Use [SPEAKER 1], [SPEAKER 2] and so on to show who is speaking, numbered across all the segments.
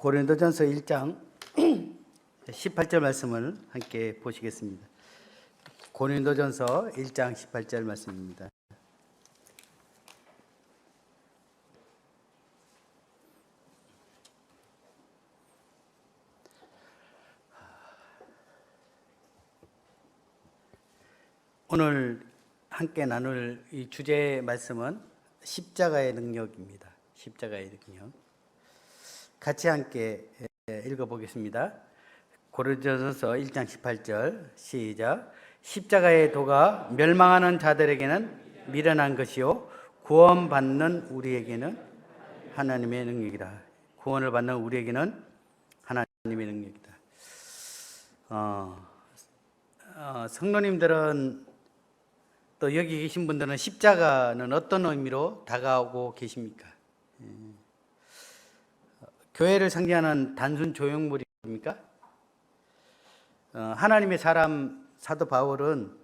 [SPEAKER 1] 고린도전서 1장 18절 말씀을 함께 보시겠습니다. 고린도전서 1장 18절 말씀입니다. 오늘 함께 나눌 이 주제의 말씀은 십자가의 능력입니다. 십자가의 능력. 같이 함께 읽어보겠습니다. 고린도전서 1장 18절 시작. 십자가의 도가 멸망하는 자들에게는 미련한 것이요 구원받는 우리에게는 하나님의 능력이다. 구원을 받는 우리에게는 하나님의 능력이다. 성도님들은 또 여기 계신 분들은 십자가는 어떤 의미로 다가오고 계십니까? 교회를 상징하는 단순 조형물입니까? 하나님의 사람 사도 바울은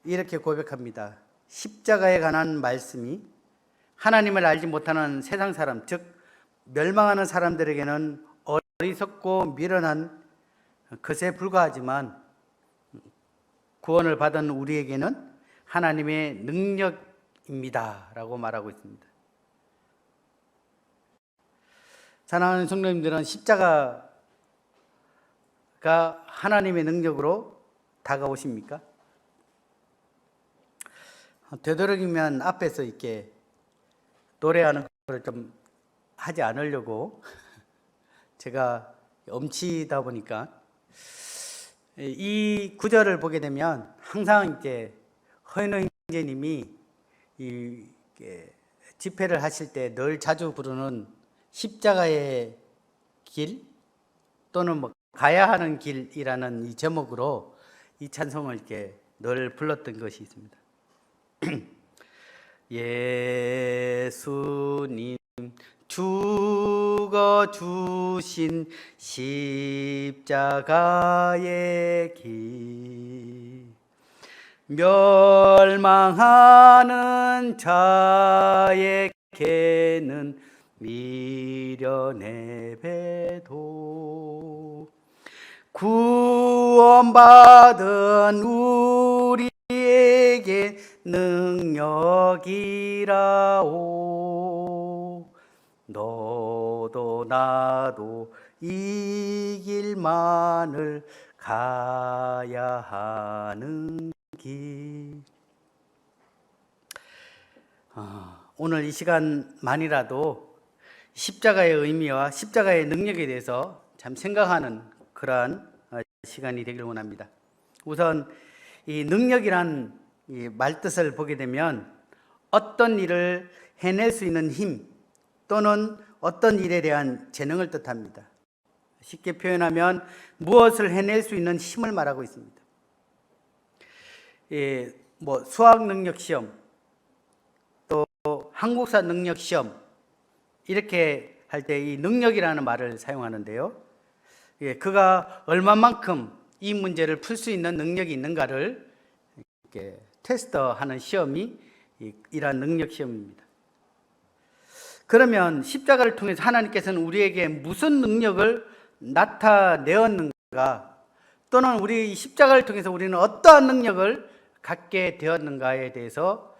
[SPEAKER 1] 이렇게 고백합니다. 십자가에 관한 말씀이 하나님을 알지 못하는 세상 사람, 즉 멸망하는 사람들에게는 어리석고 미련한 것에 불과하지만 구원을 받은 우리에게는 하나님의 능력입니다 라고 말하고 있습니다. 사랑하는 성도님들은 십자가가 하나님의 능력으로 다가오십니까? 되도록이면 앞에서 이렇게 노래하는 걸 좀 하지 않으려고 제가 엄치다 보니까 이 구절을 보게 되면 항상 이제 허인호 형제님이 집회를 하실 때 늘 자주 부르는 십자가의 길 또는 뭐 가야 하는 길이라는 이 제목으로 이 찬송을 이렇게 늘 불렀던 것이 있습니다. 예수님 죽어 주신 십자가의 길 멸망하는 자에게는 미련의 배도 구원받은 우리에게 능력이라오. 너도 나도 이 길만을 가야 하는 길. 오늘 이 시간만이라도 십자가의 의미와 십자가의 능력에 대해서 참 생각하는 그러한 시간이 되길 원합니다. 우선 이 능력이란 이 말뜻을 보게 되면 어떤 일을 해낼 수 있는 힘 또는 어떤 일에 대한 재능을 뜻합니다. 쉽게 표현하면 무엇을 해낼 수 있는 힘을 말하고 있습니다. 수학 능력 시험 또 한국사 능력 시험 이렇게 할 때 이 능력이라는 말을 사용하는데요. 그가 얼마만큼 이 문제를 풀 수 있는 능력이 있는가를 이렇게 테스트하는 시험이 이러한 능력 시험입니다. 그러면 십자가를 통해서 하나님께서는 우리에게 무슨 능력을 나타내었는가 또는 우리 십자가를 통해서 우리는 어떠한 능력을 갖게 되었는가에 대해서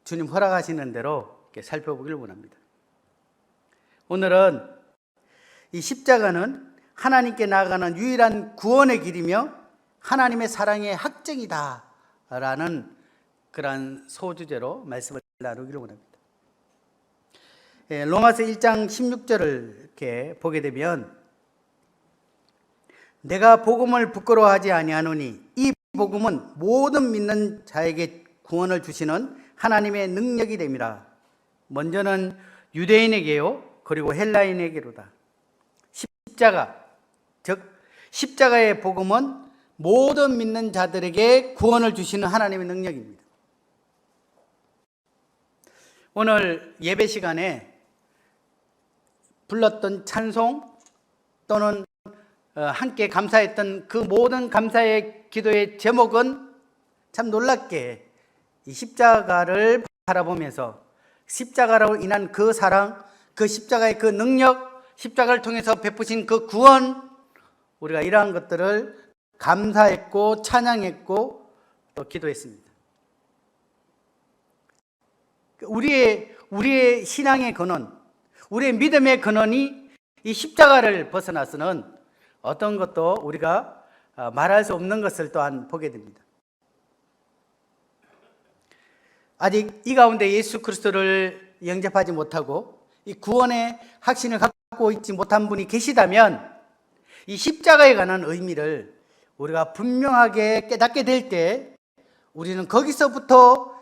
[SPEAKER 1] 주님 허락하시는 대로 이렇게 살펴보기를 원합니다. 오늘은 이 십자가는 하나님께 나아가는 유일한 구원의 길이며 하나님의 사랑의 확증이다 라는 그러한 소주제로 말씀을 나누기를 원합니다. 로마서 1장 16절을 이렇게 보게 되면 내가 복음을 부끄러워하지 아니하노니 이 복음은 모든 믿는 자에게 구원을 주시는 하나님의 능력이 됨이라. 먼저는 유대인에게요 그리고 헬라인에게로다. 십자가 즉 십자가의 복음은 모든 믿는 자들에게 구원을 주시는 하나님의 능력입니다. 오늘 예배 시간에 불렀던 찬송 또는 함께 감사했던 그 모든 감사의 기도의 제목은 참 놀랍게 이 십자가를 바라보면서 십자가로 인한 그 사랑, 그 십자가의 그 능력, 십자가를 통해서 베푸신 그 구원, 우리가 이러한 것들을 감사했고 찬양했고 또 기도했습니다. 우리의 신앙의 근원, 우리의 믿음의 근원이 이 십자가를 벗어나서는 어떤 것도 우리가 말할 수 없는 것을 또한 보게 됩니다. 아직 이 가운데 예수 그리스도를 영접하지 못하고 이 구원의 확신을 갖고 있지 못한 분이 계시다면 이 십자가에 관한 의미를 우리가 분명하게 깨닫게 될 때 우리는 거기서부터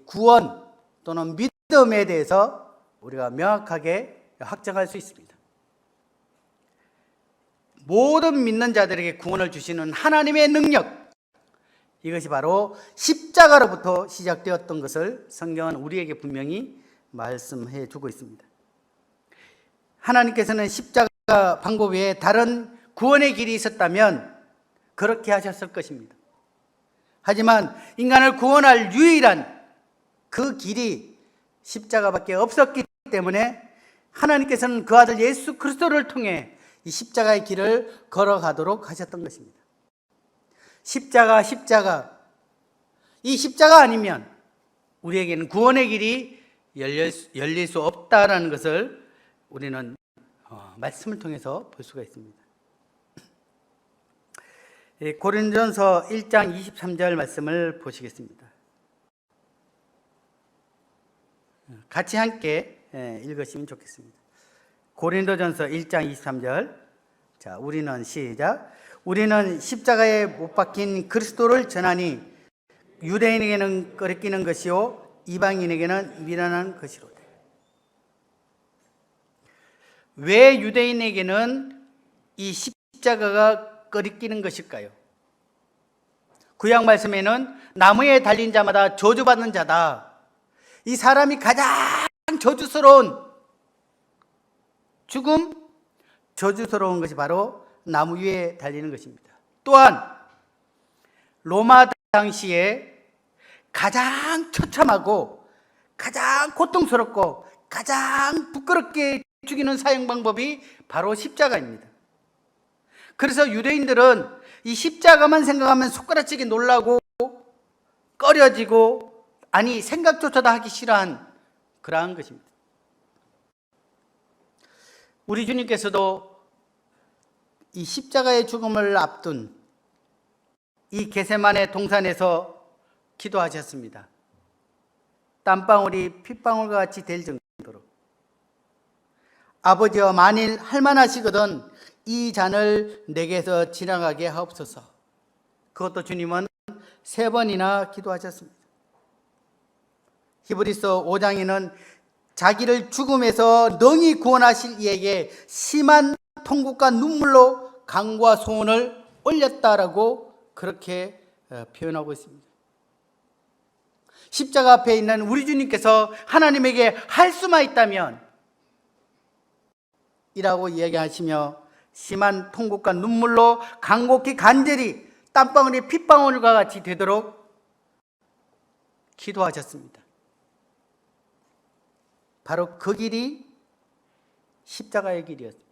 [SPEAKER 1] 구원 또는 믿음에 대해서 우리가 명확하게 확정할 수 있습니다. 모든 믿는 자들에게 구원을 주시는 하나님의 능력, 이것이 바로 십자가로부터 시작되었던 것을 성경은 우리에게 분명히 말씀해 주고 있습니다. 하나님께서는 십자가 방법 외에 다른 구원의 길이 있었다면 그렇게 하셨을 것입니다. 하지만 인간을 구원할 유일한 그 길이 십자가밖에 없었기 때문에 하나님께서는 그 아들 예수 그리스도를 통해 이 십자가의 길을 걸어가도록 하셨던 것입니다. 십자가. 이 십자가 아니면 우리에게는 구원의 길이 열릴 수 없다라는 것을 우리는 말씀을 통해서 볼 수가 있습니다. 고린도전서 1장 23절 말씀을 보시겠습니다. 같이 함께 읽으시면 좋겠습니다. 고린도전서 1장 23절. 자, 우리는 시작. 우리는 십자가에 못 박힌 그리스도를 전하니 유대인에게는 꺼리끼는 것이요 이방인에게는 미련한 것이로다. 왜 유대인에게는 이 십자가가 꺼리끼는 것일까요? 구약 말씀에는 나무에 달린 자마다 저주받는 자다. 이 사람이 가장 저주스러운 죽음, 저주스러운 것이 바로 나무 위에 달리는 것입니다. 또한 로마 당시에 가장 처참하고 가장 고통스럽고 가장 부끄럽게 죽이는 사형 방법이 바로 십자가입니다. 그래서 유대인들은 이 십자가만 생각하면 손가락질이 놀라고 꺼려지고, 아니 생각조차도 하기 싫어한 그러한 것입니다. 우리 주님께서도 이 십자가의 죽음을 앞둔 이 겟세마네 동산에서 기도하셨습니다. 땀방울이 핏방울과 같이 될 정도로. 아버지여, 만일 할만하시거든 이 잔을 내게서 지나가게 하옵소서. 그것도 주님은 3번이나 기도하셨습니다. 히브리서 5장에는 자기를 죽음에서 능히 구원하실 이에게 심한 통곡과 눈물로 간구와 소원을 올렸다라고 그렇게 표현하고 있습니다. 십자가 앞에 있는 우리 주님께서 하나님에게 할 수만 있다면 이라고 이야기하시며 심한 통곡과 눈물로 간곡히 간절히 땀방울이 핏방울과 같이 되도록 기도하셨습니다. 바로 그 길이 십자가의 길이었습니다.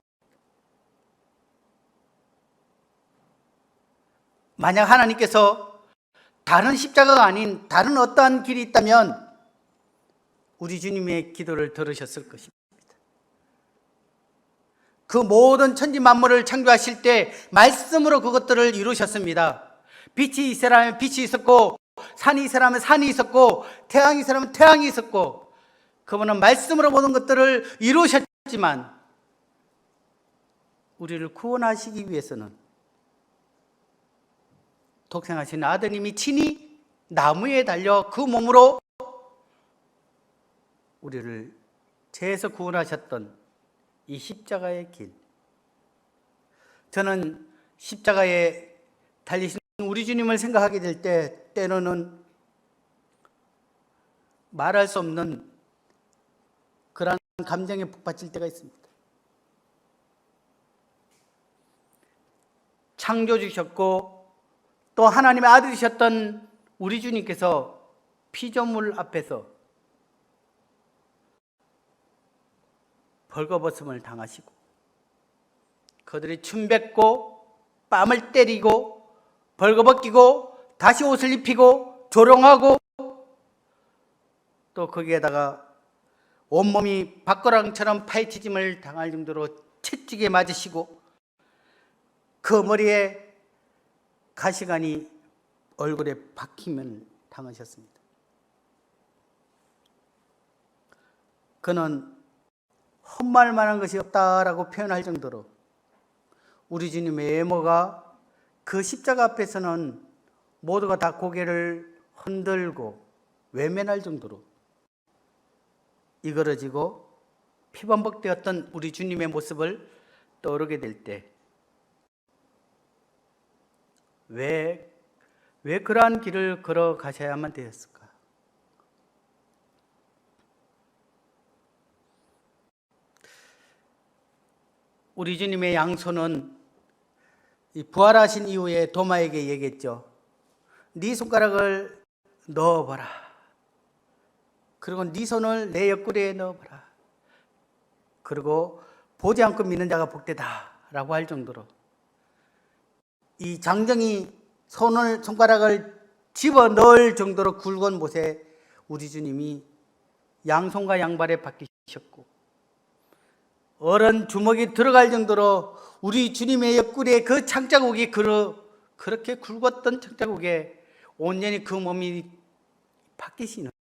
[SPEAKER 1] 만약 하나님께서 다른 십자가가 아닌 다른 어떠한 길이 있다면 우리 주님의 기도를 들으셨을 것입니다. 그 모든 천지 만물을 창조하실 때 말씀으로 그것들을 이루셨습니다. 빛이 있으라면 빛이 있었고, 산이 있으라면 산이 있었고, 태양이 있으라면 태양이 있었고, 그분은 말씀으로 모든 것들을 이루셨지만 우리를 구원하시기 위해서는 독생하신 아드님이 친히 나무에 달려 그 몸으로 우리를 죄에서 구원하셨던 이 십자가의 길. 저는 십자가에 달리신 우리 주님을 생각하게 될 때 때로는 말할 수 없는 그런 감정에 북받칠 때가 있습니다. 창조주셨고 또 하나님의 아들이셨던 우리 주님께서 피조물 앞에서 벌거벗음을 당하시고 그들이 춤뱉고 뺨을 때리고 벌거벗기고 다시 옷을 입히고 조롱하고 또 거기에다가 온몸이 박고랑처럼 파헤쳐짐을 당할 정도로 채찍에 맞으시고 그 머리에 가시관이 얼굴에 박힘을 당하셨습니다. 그는 헛말 만한 것이 없다라고 표현할 정도로 우리 주님의 외모가 그 십자가 앞에서는 모두가 다 고개를 흔들고 외면할 정도로 이그러지고 피범벅되었던 우리 주님의 모습을 떠오르게 될 때 왜 그러한 길을 걸어가셔야만 되었을까? 우리 주님의 양손은 이 부활하신 이후에 도마에게 얘기했죠. 네 손가락을 넣어봐라. 그리고 네 손을 내 옆구리에 넣어봐라. 그리고 보지 않고 믿는 자가 복되다 라고 할 정도로 이 장정이 손가락을 집어넣을 정도로 굵은 못에 우리 주님이 양손과 양발에 박히셨고 어른 주먹이 들어갈 정도로 우리 주님의 옆구리에 그 창자국이 그렇게 굵었던 창자국에 온전히 그 몸이 박히시는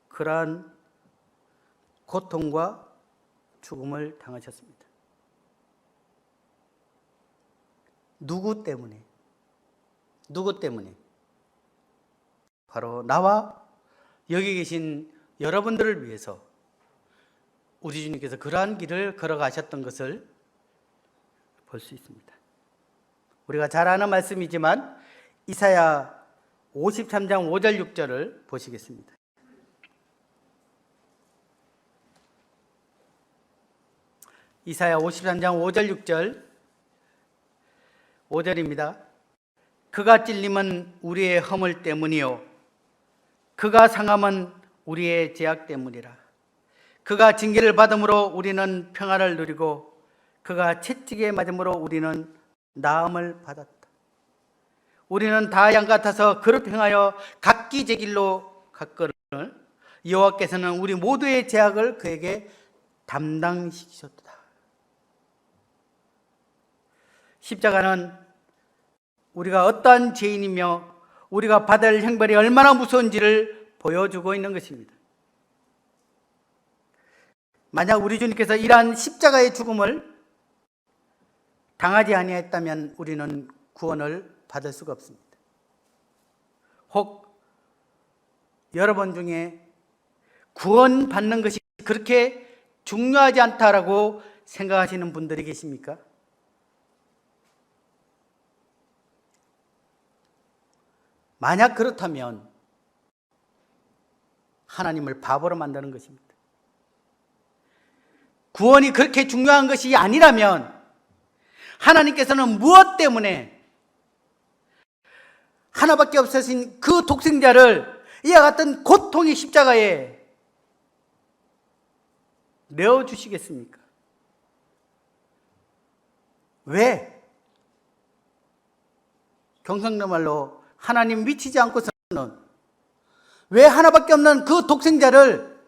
[SPEAKER 1] 그러한 고통과 죽음을 당하셨습니다. 누구 때문에? 바로 나와 여기 계신 여러분들을 위해서 우리 주님께서 그러한 길을 걸어가셨던 것을 볼 수 있습니다. 우리가 잘 아는 말씀이지만 이사야 53장 5절 6절을 보시겠습니다. 이사야 53장 5절 6절 5절입니다. 그가 찔림은 우리의 허물 때문이요 그가 상함은 우리의 죄악 때문이라. 그가 징계를 받음으로 우리는 평화를 누리고 그가 채찍에 맞음으로 우리는 나음을 받았다. 우리는 다 양 같아서 그릇 행하여 각기 제 길로 갔거늘 여호와께서는 우리 모두의 죄악을 그에게 담당시키셨다. 십자가는 우리가 어떠한 죄인이며 우리가 받을 형벌이 얼마나 무서운지를 보여주고 있는 것입니다. 만약 우리 주님께서 이러한 십자가의 죽음을 당하지 아니했다면 우리는 구원을 받을 수가 없습니다. 혹 여러분 중에 구원받는 것이 그렇게 중요하지 않다라고 생각하시는 분들이 계십니까? 만약 그렇다면 하나님을 바보로 만드는 것입니다. 구원이 그렇게 중요한 것이 아니라면 하나님께서는 무엇 때문에 하나밖에 없으신 그 독생자를 이와 같은 고통의 십자가에 내어주시겠습니까? 왜? 경상도 말로 하나님 미치지 않고서는 왜 하나밖에 없는 그 독생자를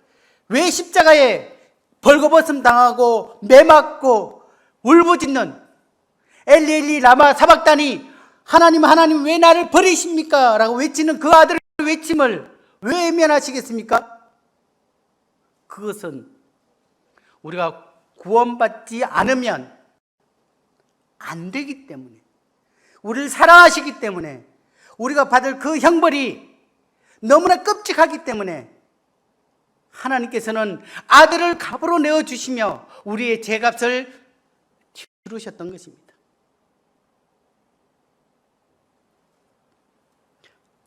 [SPEAKER 1] 왜 십자가에 벌거벗음 당하고 매맞고 울부짖는 엘리 엘리 라마 사박다니 하나님 하나님 왜 나를 버리십니까? 라고 외치는 그 아들의 외침을 왜 외면하시겠습니까? 그것은 우리가 구원받지 않으면 안 되기 때문에 우리를 사랑하시기 때문에 우리가 받을 그 형벌이 너무나 끔찍하기 때문에 하나님께서는 아들을 값으로 내어주시며 우리의 죄값을 치르셨던 것입니다.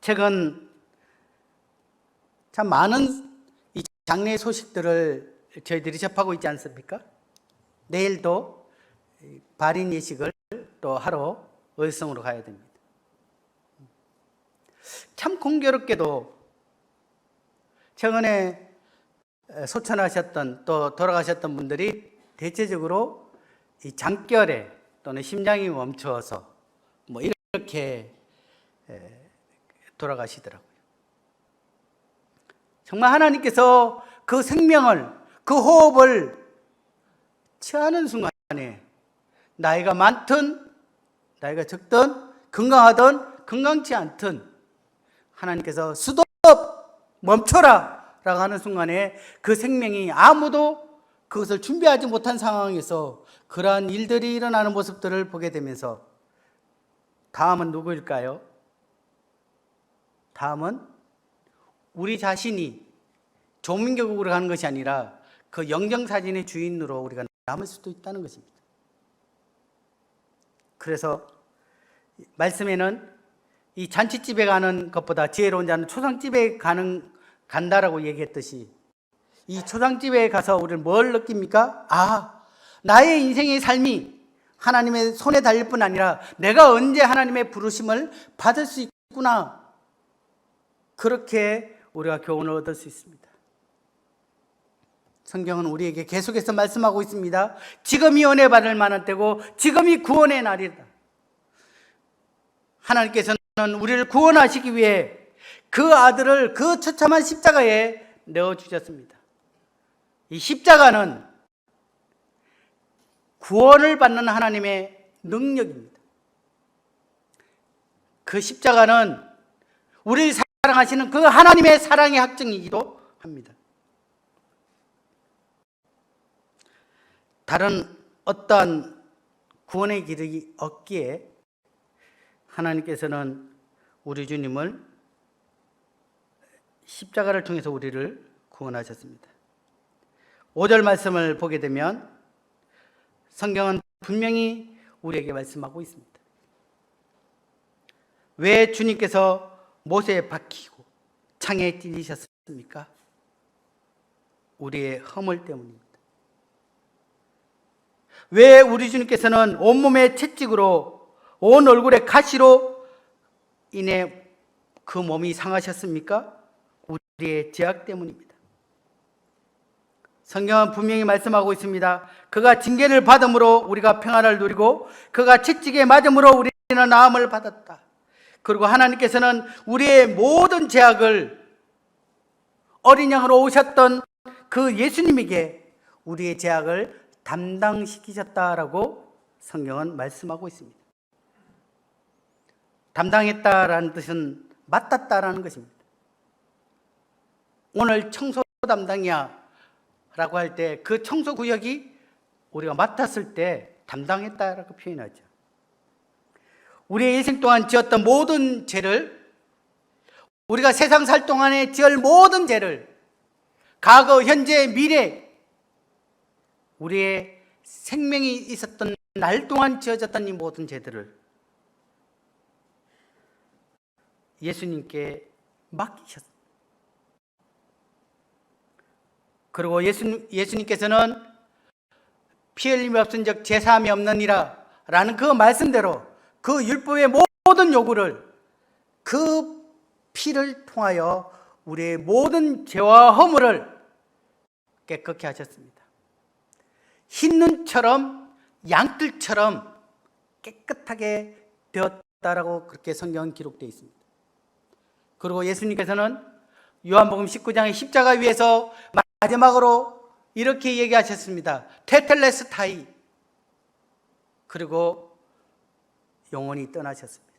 [SPEAKER 1] 최근 참 많은 이 장례 소식들을 저희들이 접하고 있지 않습니까? 내일도 발인 예식을 또 하러 의성으로 가야 됩니다. 참 공교롭게도 최근에 소천하셨던 또 돌아가셨던 분들이 대체적으로 이 장결에 또는 심장이 멈춰서 뭐 이렇게 돌아가시더라고요. 정말 하나님께서 그 생명을, 그 호흡을 취하는 순간에 나이가 많든 나이가 적든 건강하든 건강치 않든 하나님께서 스톱 멈춰라 라고 하는 순간에 그 생명이 아무도 그것을 준비하지 못한 상황에서 그러한 일들이 일어나는 모습들을 보게 되면서 다음은 누구일까요? 다음은 우리 자신이 조민교국으로 가는 것이 아니라 그 영정사진의 주인으로 우리가 남을 수도 있다는 것입니다. 그래서 말씀에는 이 잔치집에 가는 것보다 지혜로운 자는 초상집에 간다라고 얘기했듯이 이 초상집에 가서 우리는 뭘 느낍니까? 나의 인생의 삶이 하나님의 손에 달릴 뿐 아니라 내가 언제 하나님의 부르심을 받을 수 있구나. 그렇게 우리가 교훈을 얻을 수 있습니다. 성경은 우리에게 계속해서 말씀하고 있습니다. 지금이 은혜 받을 만한 때고 지금이 구원의 날이다. 하나님께서는 우리를 구원하시기 위해 그 아들을 그 처참한 십자가에 내어주셨습니다. 이 십자가는 구원을 받는 하나님의 능력입니다. 그 십자가는 우리를 사랑하시는 그 하나님의 사랑의 확증이기도 합니다. 다른 어떠한 구원의 길이 없기에 하나님께서는 우리 주님을 십자가를 통해서 우리를 구원하셨습니다. 5절 말씀을 보게 되면 성경은 분명히 우리에게 말씀하고 있습니다. 왜 주님께서 못에 박히고 창에 찔리셨습니까? 우리의 허물 때문입니다. 왜 우리 주님께서는 온몸에 채찍으로 온 얼굴에 가시로 인해 그 몸이 상하셨습니까? 우리의 죄악 때문입니다. 성경은 분명히 말씀하고 있습니다. 그가 징계를 받음으로 우리가 평안을 누리고 그가 채찍에 맞음으로 우리는 나음을 받았다. 그리고 하나님께서는 우리의 모든 죄악을 어린 양으로 오셨던 그 예수님에게 우리의 죄악을 담당시키셨다라고 성경은 말씀하고 있습니다. 담당했다라는 뜻은 맡았다라는 것입니다. 오늘 청소 담당이야 라고 할 때 그 청소 구역이 우리가 맡았을 때 담당했다라고 표현하죠. 우리의 인생 동안 지었던 모든 죄를, 우리가 세상 살 동안에 지을 모든 죄를, 과거, 현재, 미래, 우리의 생명이 있었던 날 동안 지어졌던 이 모든 죄들을 예수님께 맡기셨습니다. 그리고 예수님께서는 피 흘림이 없은즉 제사함이 없느니라 라는 그 말씀대로 그 율법의 모든 요구를 그 피를 통하여 우리의 모든 죄와 허물을 깨끗게 하셨습니다. 흰 눈처럼 양뜰처럼 깨끗하게 되었다라고 그렇게 성경은 기록되어 있습니다. 그리고 예수님께서는 요한복음 19장의 십자가 위에서 마지막으로 이렇게 얘기하셨습니다. 테텔레스타이. 그리고 영원히 떠나셨습니다.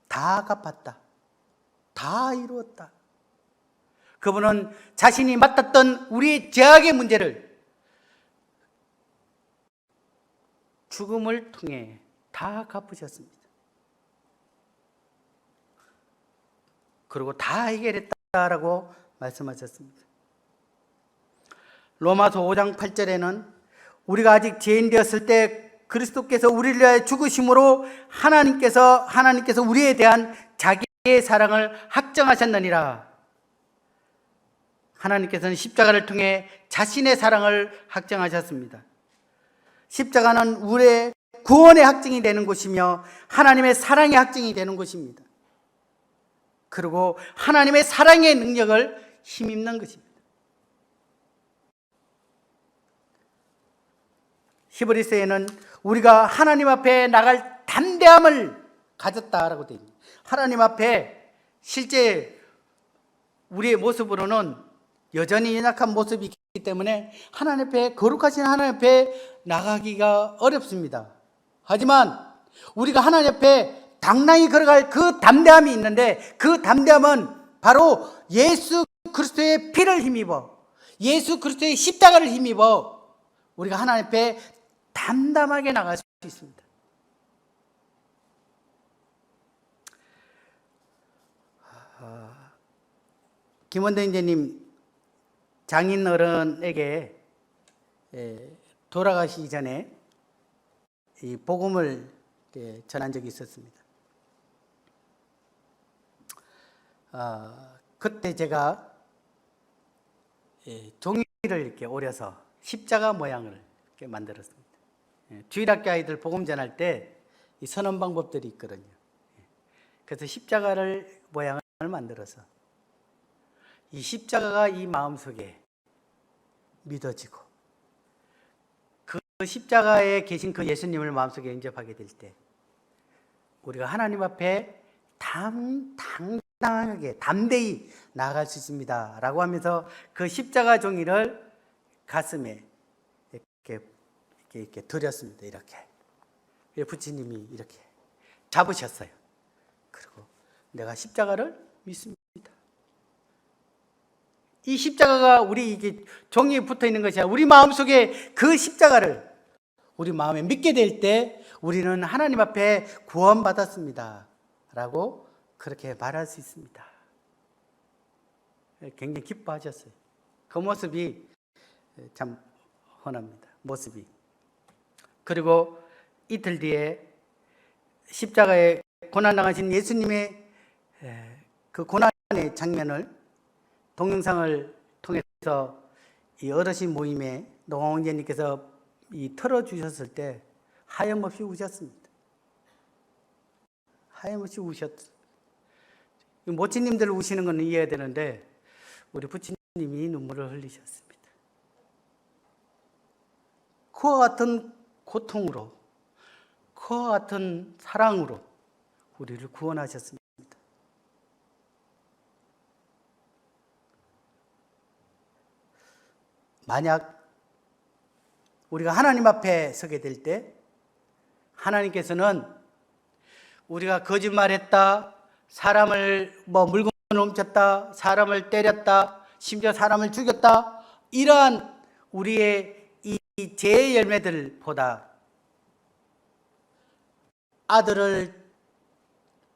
[SPEAKER 1] 다 갚았다. 다 이루었다. 그분은 자신이 맡았던 우리의 죄악의 문제를 죽음을 통해 다 갚으셨습니다. 그리고 다 해결했다라고 말씀하셨습니다. 로마서 5장 8절에는 우리가 아직 죄인 되었을 때 그리스도께서 우리를 위하여 죽으심으로 하나님께서 우리에 대한 자기의 사랑을 확정하셨느니라. 하나님께서는 십자가를 통해 자신의 사랑을 확정하셨습니다. 십자가는 우리의 구원의 확증이 되는 곳이며 하나님의 사랑의 확증이 되는 곳입니다. 그리고 하나님의 사랑의 능력을 힘입는 것입니다. 히브리서에는 우리가 하나님 앞에 나갈 담대함을 가졌다라고 되어 있습니다. 하나님 앞에 실제 우리의 모습으로는 여전히 연약한 모습이 있기 때문에 하나님 앞에, 거룩하신 하나님 앞에 나가기가 어렵습니다. 하지만 우리가 하나님 앞에 당당히 걸어갈 그 담대함이 있는데, 그 담대함은 바로 예수 그리스도의 피를 힘입어, 예수 그리스도의 십자가를 힘입어 우리가 하나님 앞에 담담하게 나갈 수 있습니다. 김원대 형제님 장인 어른에게 돌아가시기 전에 이 복음을 전한 적이 있었습니다. 그때 제가 종이를 이렇게 오려서 십자가 모양을 이렇게 만들었습니다. 주일학교 아이들 복음 전할 때 이 선언 방법들이 있거든요. 그래서 십자가를 모양을 만들어서 이 십자가가 이 마음속에 믿어지고, 그 십자가에 계신 그 예수님을 마음속에 영접하게 될 때 우리가 하나님 앞에 당당하게 담대히 나아갈 수 있습니다 라고 하면서 그 십자가 종이를 가슴에 이렇게 드렸습니다. 이렇게 부처님이 이렇게 잡으셨어요. 그리고 내가 십자가를 믿습니다. 이 십자가가 우리 이게 종이에 붙어 있는 것이 아니라 우리 마음속에 그 십자가를 우리 마음에 믿게 될 때 우리는 하나님 앞에 구원받았습니다 라고 그렇게 말할 수 있습니다. 굉장히 기뻐하셨어요. 그 모습이 참 헌합니다. 모습이. 그리고 이틀 뒤에 십자가에 고난당하신 예수님의 그 고난의 장면을 동영상을 통해서 이 어르신 모임에 노홍재님께서 틀어주셨을 때 하염없이 우셨습니다. 하염없이 우셨어요. 모친님들 우시는 건 이해해야 되는데 우리 부친님이 눈물을 흘리셨습니다. 그와 같은 고통으로, 그와 같은 사랑으로 우리를 구원하셨습니다. 만약 우리가 하나님 앞에 서게 될 때 하나님께서는 우리가 거짓말했다, 사람을 물건을 훔쳤다, 사람을 때렸다, 심지어 사람을 죽였다, 이러한 우리의 이 죄의 열매들보다 아들을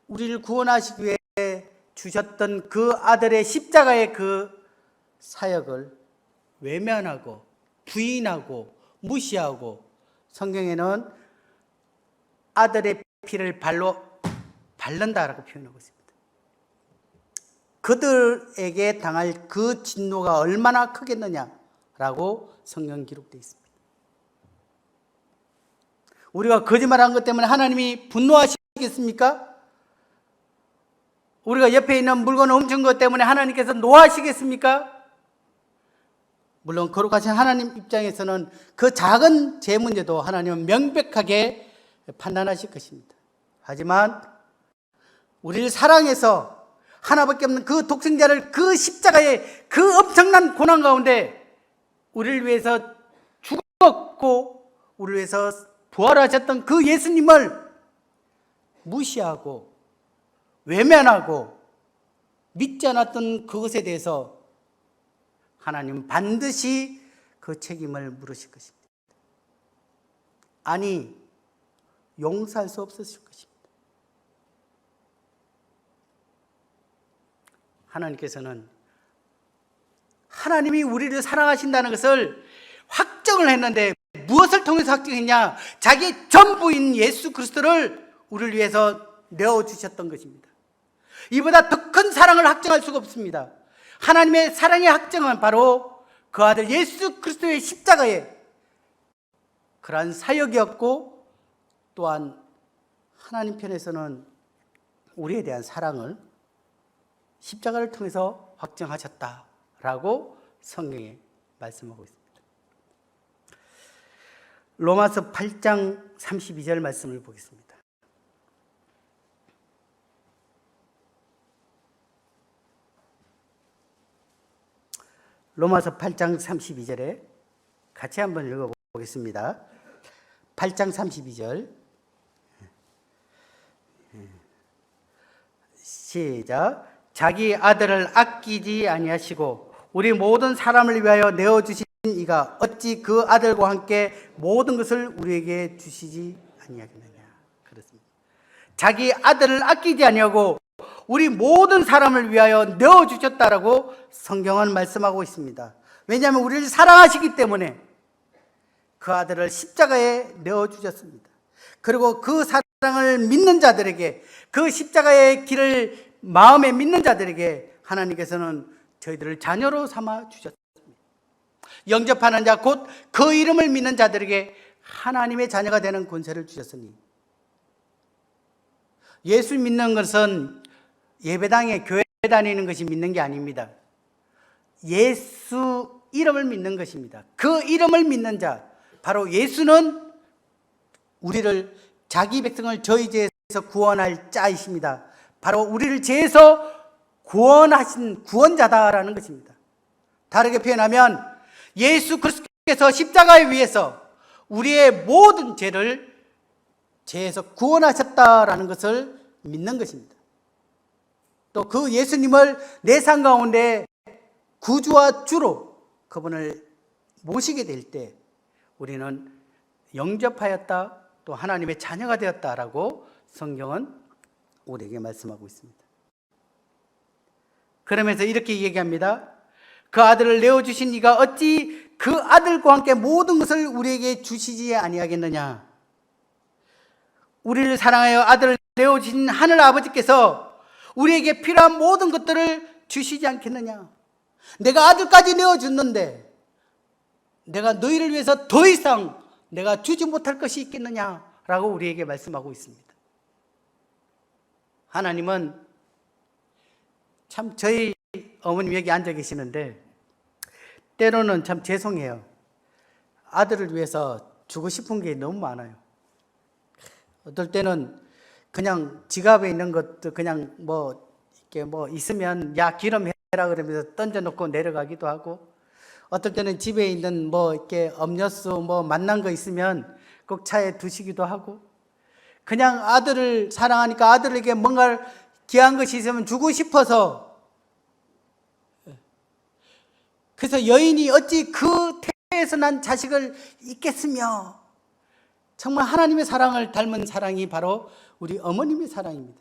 [SPEAKER 1] 우리를 구원하시기 위해 주셨던 그 아들의 십자가의 그 사역을 외면하고 부인하고 무시하고, 성경에는 아들의 피를 발로 밟는다라고 표현하고 있습니다. 그들에게 당할 그 진노가 얼마나 크겠느냐라고 성경 기록되어 있습니다. 우리가 거짓말한 것 때문에 하나님이 분노하시겠습니까? 우리가 옆에 있는 물건을 훔친 것 때문에 하나님께서 노하시겠습니까? 물론 거룩하신 하나님 입장에서는 그 작은 죄 문제도 하나님은 명백하게 판단하실 것입니다. 하지만 우리를 사랑해서 하나밖에 없는 그 독생자를 그 십자가의 그 엄청난 고난 가운데 우리를 위해서 죽었고 우리를 위해서 부활하셨던 그 예수님을 무시하고 외면하고 믿지 않았던 그것에 대해서 하나님은 반드시 그 책임을 물으실 것입니다. 아니, 용서할 수 없으실 것입니다. 하나님께서는 하나님이 우리를 사랑하신다는 것을 확정을 했는데 무엇을 통해서 확정했냐? 자기 전부인 예수 그리스도를 우리를 위해서 내어주셨던 것입니다. 이보다 더 큰 사랑을 확정할 수가 없습니다. 하나님의 사랑의 확정은 바로 그 아들 예수 그리스도의 십자가에 그러한 사역이었고, 또한 하나님 편에서는 우리에 대한 사랑을 십자가를 통해서 확정하셨다라고 성경에 말씀하고 있습니다. 로마서 8장 32절 말씀을 보겠습니다. 로마서 8장 32절에 같이 한번 읽어보겠습니다. 8장 32절 시작. 자기 아들을 아끼지 아니하시고 우리 모든 사람을 위하여 내어주신 이가 어찌 그 아들과 함께 모든 것을 우리에게 주시지 아니하겠느냐. 그렇습니다. 자기 아들을 아끼지 아니하고 우리 모든 사람을 위하여 내어주셨다라고 성경은 말씀하고 있습니다. 왜냐하면 우리를 사랑하시기 때문에 그 아들을 십자가에 내어주셨습니다. 그리고 그 사랑을 믿는 자들에게, 그 십자가의 길을 마음에 믿는 자들에게 하나님께서는 저희들을 자녀로 삼아 주셨습니다. 영접하는 자, 곧 그 이름을 믿는 자들에게 하나님의 자녀가 되는 권세를 주셨으니, 예수 믿는 것은 예배당에 교회 다니는 것이 믿는 게 아닙니다. 예수 이름을 믿는 것입니다. 그 이름을 믿는 자, 바로 예수는 우리를, 자기 백성을 저희 죄에서 구원할 자이십니다. 바로 우리를 죄에서 구원하신 구원자다라는 것입니다. 다르게 표현하면 예수 그리스도께서 십자가에 위해서 우리의 모든 죄를 죄에서 구원하셨다라는 것을 믿는 것입니다. 또 그 예수님을 내 삶 가운데 구주와 주로 그분을 모시게 될 때 우리는 영접하였다, 또 하나님의 자녀가 되었다라고 성경은 우리에게 말씀하고 있습니다. 그러면서 이렇게 얘기합니다. 그 아들을 내어주신 이가 어찌 그 아들과 함께 모든 것을 우리에게 주시지 아니하겠느냐. 우리를 사랑하여 아들을 내어주신 하늘 아버지께서 우리에게 필요한 모든 것들을 주시지 않겠느냐. 내가 아들까지 내어줬는데 내가 너희를 위해서 더 이상 내가 주지 못할 것이 있겠느냐라고 우리에게 말씀하고 있습니다. 하나님은 참, 저희 어머님 여기 앉아 계시는데 때로는 참 죄송해요. 아들을 위해서 주고 싶은 게 너무 많아요. 어떨 때는 그냥 지갑에 있는 것도 그냥 이렇게 있으면 야 기름 해라 그러면서 던져놓고 내려가기도 하고, 어떨 때는 집에 있는 이렇게 음료수 맛난 거 있으면 꼭 차에 두시기도 하고, 그냥 아들을 사랑하니까 아들에게 뭔가 귀한 것이 있으면 주고 싶어서. 그래서 여인이 어찌 그 태에서 난 자식을 잊겠으며, 정말 하나님의 사랑을 닮은 사랑이 바로 우리 어머님의 사랑입니다.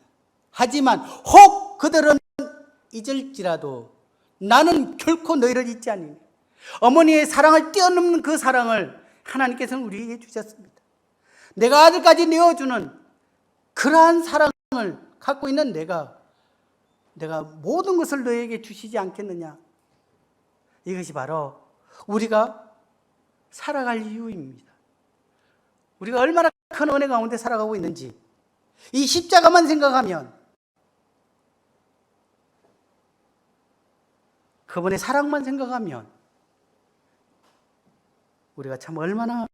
[SPEAKER 1] 하지만 혹 그들은 잊을지라도 나는 결코 너희를 잊지 않으니, 어머니의 사랑을 뛰어넘는 그 사랑을 하나님께서는 우리에게 주셨습니다. 내가 아들까지 내어주는 그러한 사랑을 갖고 있는 내가 모든 것을 너에게 주시지 않겠느냐. 이것이 바로 우리가 살아갈 이유입니다. 우리가 얼마나 큰 은혜 가운데 살아가고 있는지 이 십자가만 생각하면, 그분의 사랑만 생각하면 우리가 참 얼마나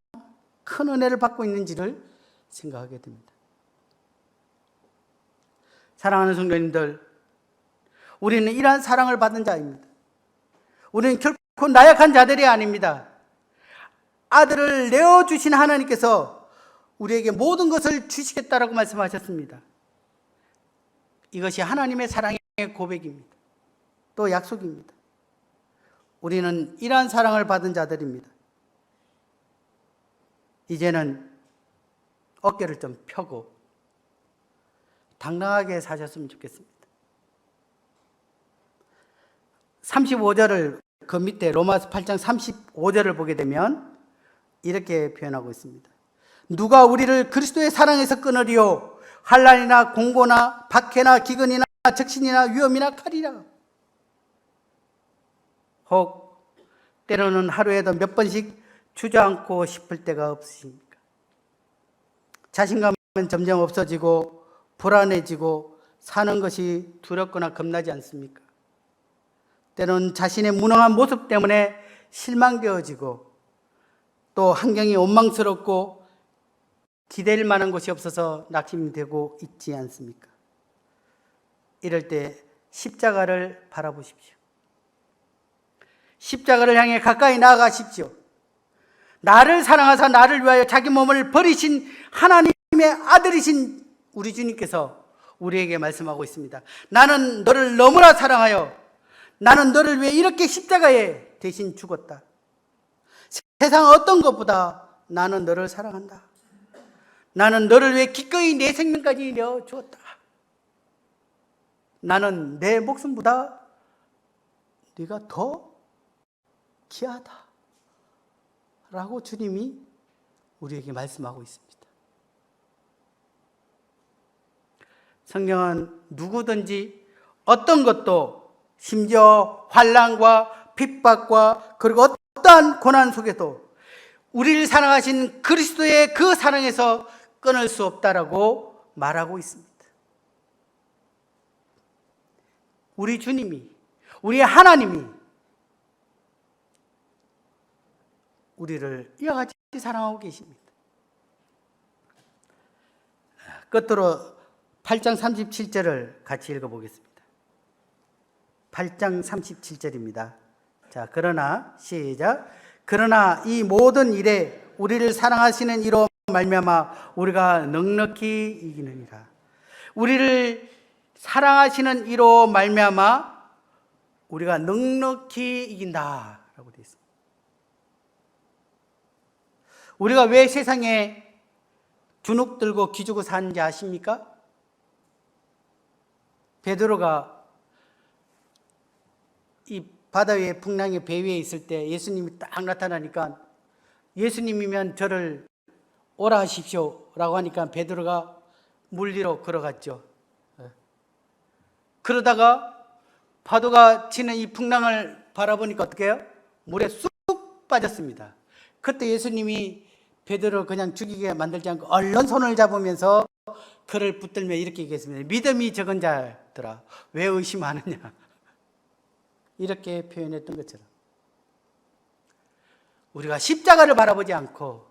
[SPEAKER 1] 큰 은혜를 받고 있는지를 생각하게 됩니다. 사랑하는 성도님들, 우리는 이러한 사랑을 받은 자입니다. 우리는 결코 나약한 자들이 아닙니다. 아들을 내어주신 하나님께서 우리에게 모든 것을 주시겠다라고 말씀하셨습니다. 이것이 하나님의 사랑의 고백입니다. 또 약속입니다. 우리는 이러한 사랑을 받은 자들입니다. 이제는 어깨를 좀 펴고 당당하게 사셨으면 좋겠습니다. 35절을 그 밑에 로마서 8장 35절을 보게 되면 이렇게 표현하고 있습니다. 누가 우리를 그리스도의 사랑에서 끊으리요? 환난이나 공고나 박해나 기근이나 적신이나 위험이나 칼이라. 혹 때로는 하루에도 몇 번씩 주저앉고 싶을 때가 없으십니까? 자신감은 점점 없어지고 불안해지고 사는 것이 두렵거나 겁나지 않습니까? 때로는 자신의 무능한 모습 때문에 실망되어지고, 또 환경이 원망스럽고 기댈 만한 곳이 없어서 낙심되고 있지 않습니까? 이럴 때 십자가를 바라보십시오. 십자가를 향해 가까이 나아가십시오. 나를 사랑하사 나를 위하여 자기 몸을 버리신 하나님의 아들이신 우리 주님께서 우리에게 말씀하고 있습니다. 나는 너를 너무나 사랑하여 나는 너를 위해 이렇게 십자가에 대신 죽었다. 세상 어떤 것보다 나는 너를 사랑한다. 나는 너를 위해 기꺼이 내 생명까지 내어 주었다. 나는 내 목숨보다 네가 더 귀하다 라고 주님이 우리에게 말씀하고 있습니다. 성경은 누구든지 어떤 것도 심지어 환난과 핍박과 그리고 어떠한 고난 속에도 우리를 사랑하신 그리스도의 그 사랑에서 끊을 수 없다라고 말하고 있습니다. 우리 주님이, 우리 하나님이 우리를 이와 같이 사랑하고 계십니다. 끝으로 8장 37절을 같이 읽어보겠습니다. 8장 37절입니다. 자, 그러나 시작. 그러나 이 모든 일에 우리를 사랑하시는 이로 말미암아 우리가 넉넉히 이기느니라. 우리를 사랑하시는 이로 말미암아 우리가 넉넉히 이긴다라고 되어 있습니다. 우리가 왜 세상에 주눅 들고 기죽어 사는지 아십니까? 베드로가 이 바다 위에 풍랑의 배 위에 있을 때 예수님이 딱 나타나니까 예수님이면 저를 오라 하십시오 라고 하니까 베드로가 물 위로 걸어갔죠. 그러다가 파도가 치는 이 풍랑을 바라보니까 어떻게 해요? 물에 쑥 빠졌습니다. 그때 예수님이 베드로 그냥 죽이게 만들지 않고 얼른 손을 잡으면서 그를 붙들며 이렇게 얘기했습니다. 믿음이 적은 자들아 왜 의심하느냐, 이렇게 표현했던 것처럼 우리가 십자가를 바라보지 않고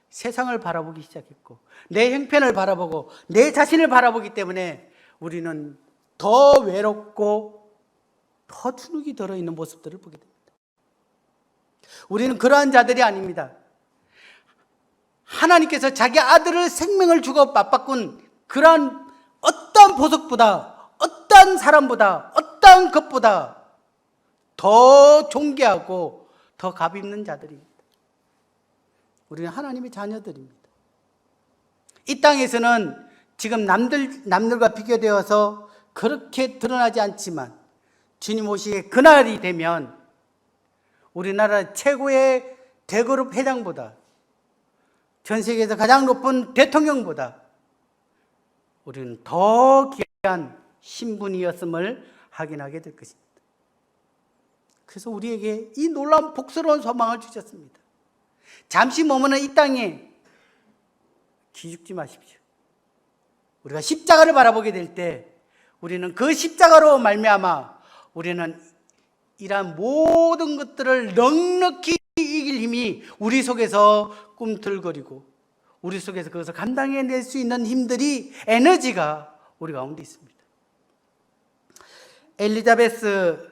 [SPEAKER 1] 세상을 바라보기 시작했고 내 형편을 바라보고 내 자신을 바라보기 때문에 우리는 더 외롭고 더 주눅이 들어있는 모습들을 보게 됩니다. 우리는 그러한 자들이 아닙니다. 하나님께서 자기 아들을 생명을 주고 맞바꾼 그러한 어떤 보석보다 어떤 사람보다 어떤 것보다 더 존귀하고 더 값있는 자들입니다. 우리는 하나님의 자녀들입니다. 이 땅에서는 지금 남들과 비교되어서 그렇게 드러나지 않지만 주님 오시기에 그날이 되면 우리나라 최고의 대그룹 회장보다 전 세계에서 가장 높은 대통령보다 우리는 더 귀한 신분이었음을 확인하게 될 것입니다. 그래서 우리에게 이 놀라운 복스러운 소망을 주셨습니다. 잠시 머무는 이 땅에 기죽지 마십시오. 우리가 십자가를 바라보게 될 때 우리는 그 십자가로 말미암아 우리는 이러한 모든 것들을 넉넉히 이길 힘이 우리 속에서 꿈틀거리고 우리 속에서 그것을 감당해낼 수 있는 힘들이 에너지가 우리 가운데 있습니다. 엘리자베스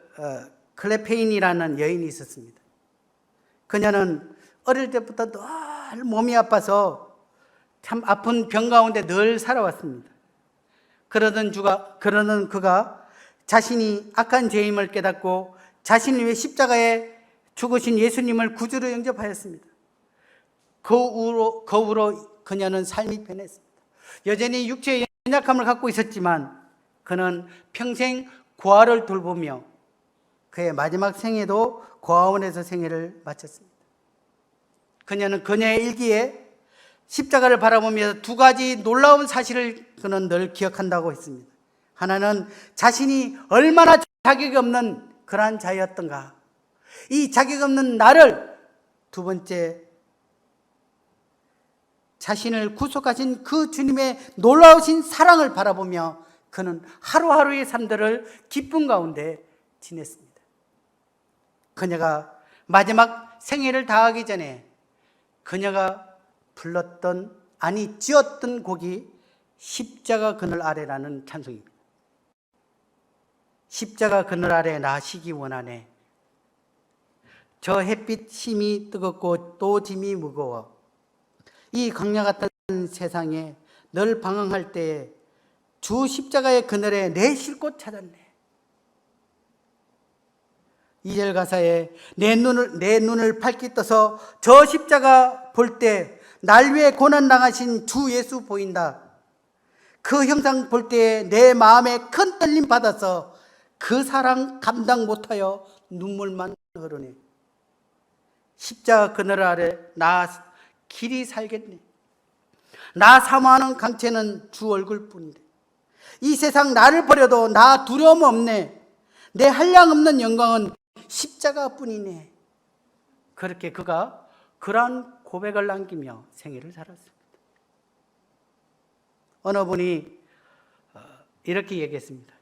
[SPEAKER 1] 클레페인이라는 여인이 있었습니다. 그녀는 어릴 때부터 늘 몸이 아파서 참 아픈 병 가운데 늘 살아왔습니다. 그러던 그가 자신이 악한 죄임을 깨닫고 자신을 위해 십자가에 죽으신 예수님을 구주로 영접하였습니다. 그 후로 그녀는 삶이 변했습니다. 여전히 육체의 연약함을 갖고 있었지만 그는 평생 고아를 돌보며 그의 마지막 생애도 고아원에서 생애를 마쳤습니다. 그녀는 그녀의 일기에 십자가를 바라보며 두 가지 놀라운 사실을 그는 늘 기억한다고 했습니다. 하나는 자신이 얼마나 자격이 없는 그러한 자였던가, 이 자격 없는 나를, 두 번째 자신을 구속하신 그 주님의 놀라우신 사랑을 바라보며 그는 하루하루의 삶들을 기쁨 가운데 지냈습니다. 그녀가 마지막 생애를 다하기 전에 그녀가 불렀던, 아니 지었던 곡이 십자가 그늘 아래라는 찬송입니다. 십자가 그늘 아래 나 쉬기 원하네. 저 햇빛 힘이 뜨겁고 또 짐이 무거워. 이 광야 같은 세상에 늘 방황할 때에 주 십자가의 그늘에 내 쉴 곳 찾았네. 2절 가사에 내 눈을 밝게 떠서 저 십자가 볼 때 날 위해 고난 당하신 주 예수 보인다. 그 형상 볼 때에 내 마음에 큰 떨림 받아서 그 사랑 감당 못하여 눈물만 흐르네. 십자가 그늘 아래 나 길이 살겠네. 나 사모하는 강체는 주 얼굴뿐인데 이 세상 나를 버려도 나 두려움 없네. 내 한량 없는 영광은 십자가뿐이네. 그렇게 그가 그러한 고백을 남기며 생애를 살았습니다. 어느 분이 이렇게 얘기했습니다.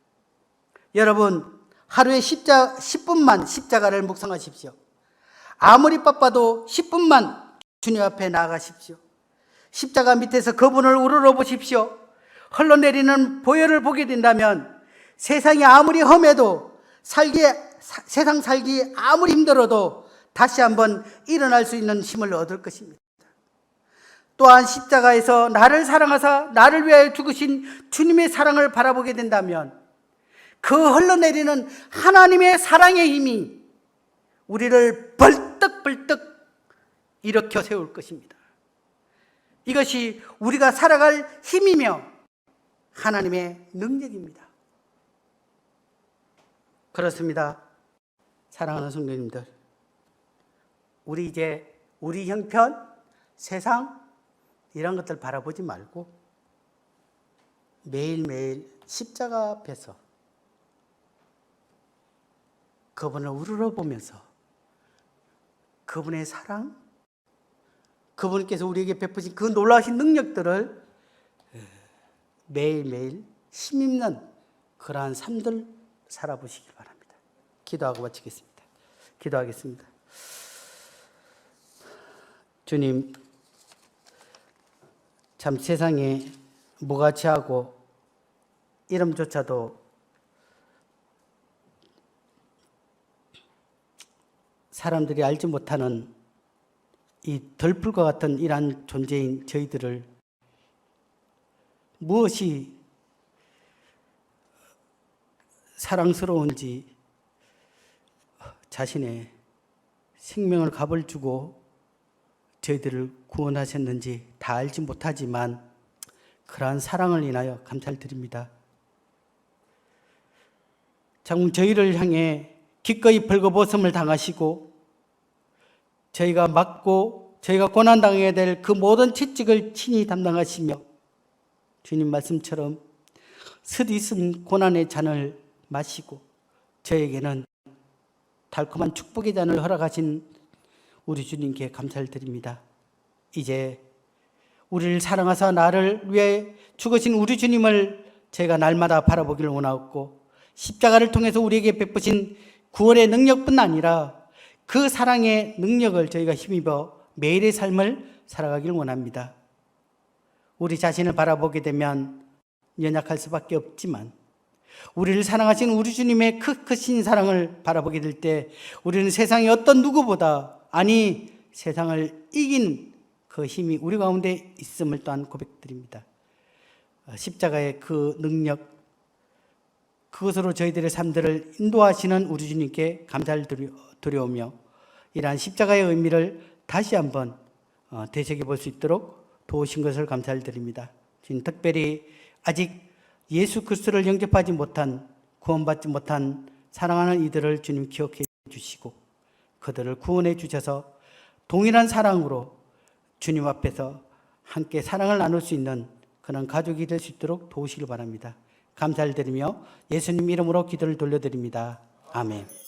[SPEAKER 1] 여러분, 하루에 10분만 십자가를 묵상하십시오. 아무리 바빠도 10분만 주님 앞에 나아가십시오. 십자가 밑에서 그분을 우러러 보십시오. 흘러내리는 보혈을 보게 된다면 세상이 아무리 험해도 세상 살기 아무리 힘들어도 다시 한번 일어날 수 있는 힘을 얻을 것입니다. 또한 십자가에서 나를 사랑하사 나를 위하여 죽으신 주님의 사랑을 바라보게 된다면 그 흘러내리는 하나님의 사랑의 힘이 우리를 벌떡벌떡 일으켜 세울 것입니다. 이것이 우리가 살아갈 힘이며 하나님의 능력입니다. 그렇습니다. 사랑하는 성도님들, 우리 이제 우리 형편, 세상 이런 것들 바라보지 말고 매일매일 십자가 앞에서 그분을 우러러보면서 그분의 사랑, 그분께서 우리에게 베푸신 그 놀라우신 능력들을 매일매일 힘있는 그러한 삶들 살아보시기 바랍니다. 기도하고 마치겠습니다. 기도하겠습니다. 주님, 참 세상에 무가치하고 이름조차도 사람들이 알지 못하는 이 덜풀과 같은 이러한 존재인 저희들을 무엇이 사랑스러운지 자신의 생명을 값을 주고 저희들을 구원하셨는지 다 알지 못하지만 그러한 사랑을 인하여 감사를 드립니다. 참 저희를 향해 기꺼이 벌거벗음을 당하시고 저희가 맞고 저희가 고난당해야 될 그 모든 채찍을 친히 담당하시며 주님 말씀처럼 스디슨 고난의 잔을 마시고 저에게는 달콤한 축복의 잔을 허락하신 우리 주님께 감사를 드립니다. 이제 우리를 사랑하사 나를 위해 죽으신 우리 주님을 저희가 날마다 바라보기를 원하옵고 십자가를 통해서 우리에게 베푸신 구원의 능력뿐 아니라 그 사랑의 능력을 저희가 힘입어 매일의 삶을 살아가길 원합니다. 우리 자신을 바라보게 되면 연약할 수밖에 없지만 우리를 사랑하신 우리 주님의 크신 사랑을 바라보게 될 때 우리는 세상의 어떤 누구보다, 아니 세상을 이긴 그 힘이 우리 가운데 있음을 또한 고백드립니다. 십자가의 그 능력, 그것으로 저희들의 삶들을 인도하시는 우리 주님께 감사를 드려오며 이러한 십자가의 의미를 다시 한번 되새겨볼 수 있도록 도우신 것을 감사를 드립니다. 주님, 특별히 아직 예수 그리스도를 영접하지 못한, 구원받지 못한 사랑하는 이들을 주님 기억해 주시고 그들을 구원해 주셔서 동일한 사랑으로 주님 앞에서 함께 사랑을 나눌 수 있는 그런 가족이 될 수 있도록 도우시길 바랍니다. 감사를 드리며 예수님 이름으로 기도를 돌려드립니다. 아멘.